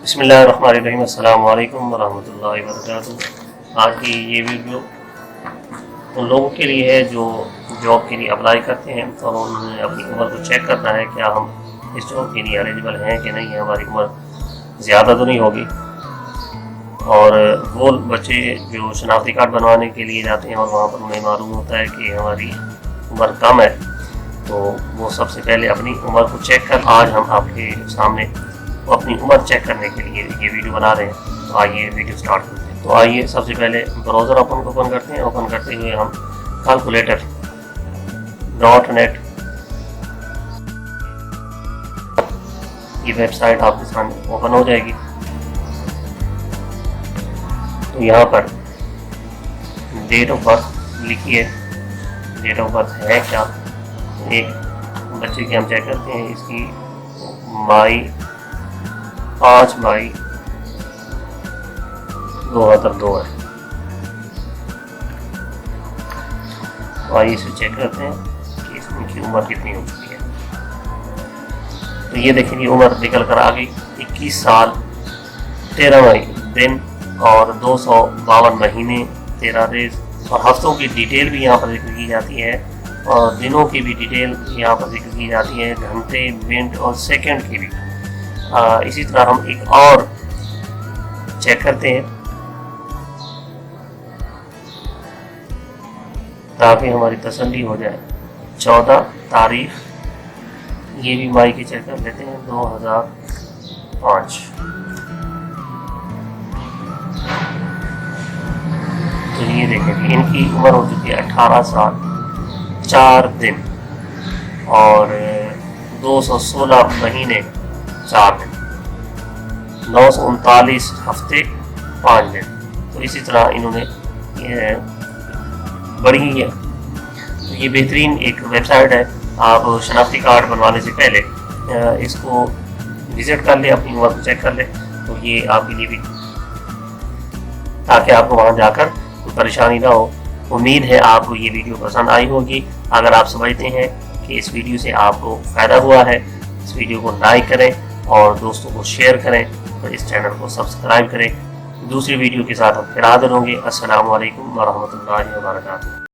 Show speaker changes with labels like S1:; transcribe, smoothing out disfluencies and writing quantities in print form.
S1: बिस्मिल्लाहिर्रहमानिर्रहीम। अस्सलाम वालेकुम वरहमतुल्लाहि वबरकातुहू। आज की ये वीडियो उन लोगों के लिए है जो जॉब के लिए अप्लाई करते हैं और उन्होंने अपनी उम्र को चेक करना है क्या हम इस जॉब के लिए एलिजिबल हैं कि नहीं है, हमारी उम्र ज़्यादा तो नहीं होगी। और वो बच्चे जो शनाख्ती कार्ड बनवाने के लिए जाते हैं और वहाँ पर उन्हें मालूम होता है कि हमारी उम्र कम है, तो वो सबसे पहले अपनी उम्र को चेक कर, आज हम आपके सामने अपनी उम्र चेक करने के लिए ये वीडियो बना रहे हैं। तो आइए वीडियो स्टार्ट करते हैं। तो आइए सबसे पहले ब्राउज़र ओपन करते हैं। ओपन करते हुए हम calculator.net ये वेबसाइट आपके सामने ओपन हो जाएगी। तो यहाँ पर डेट ऑफ बर्थ लिखिए। डेट ऑफ बर्थ है क्या, एक बच्चे की हम चेक करते हैं। इसकी 5 मई 2002 है। तो आइए इसे चेक करते हैं कि इसकी उम्र कितनी हो चुकी है। तो ये देखिए उम्र निकल कर आ गई 21 साल 13 मई दिन और 252 महीने 13 डेज। और हफ्तों की डिटेल भी यहाँ पर जिक्र की जाती है और दिनों की भी डिटेल यहाँ पर जिक्र की जाती है, घंटे, मिनट और सेकंड की भी। इसी तरह हम एक और चेक करते हैं ताकि हमारी तसल्ली हो जाए। 14 तारीख, ये भी मई की चेक कर लेते हैं, 2005। तो ये देखें कि इनकी उम्र हो चुकी है 18 साल 4 दिन और 216 महीने 4 दिन, 939 हफ्ते 5 दिन। तो इसी तरह इन्होंने बढ़ी है। तो ये बेहतरीन एक वेबसाइट है। आप शनाख्ती कार्ड बनवाने से पहले इसको विज़िट कर ले, अपनी उम्र को चेक कर ले, तो ये आपके लिए भी, ताकि आपको वहाँ जाकर कोई परेशानी ना हो। उम्मीद है आपको ये वीडियो पसंद आई होगी। अगर आप समझते हैं कि इस वीडियो से आपको फ़ायदा हुआ है, इस वीडियो को लाइक करें और दोस्तों को शेयर करें, तो इस चैनल को सब्सक्राइब करें। दूसरी वीडियो के साथ हम फिर हाजिर होंगे। अस्सलामु अलैकुम वरहमतुल्लाहि वबरकातुहू।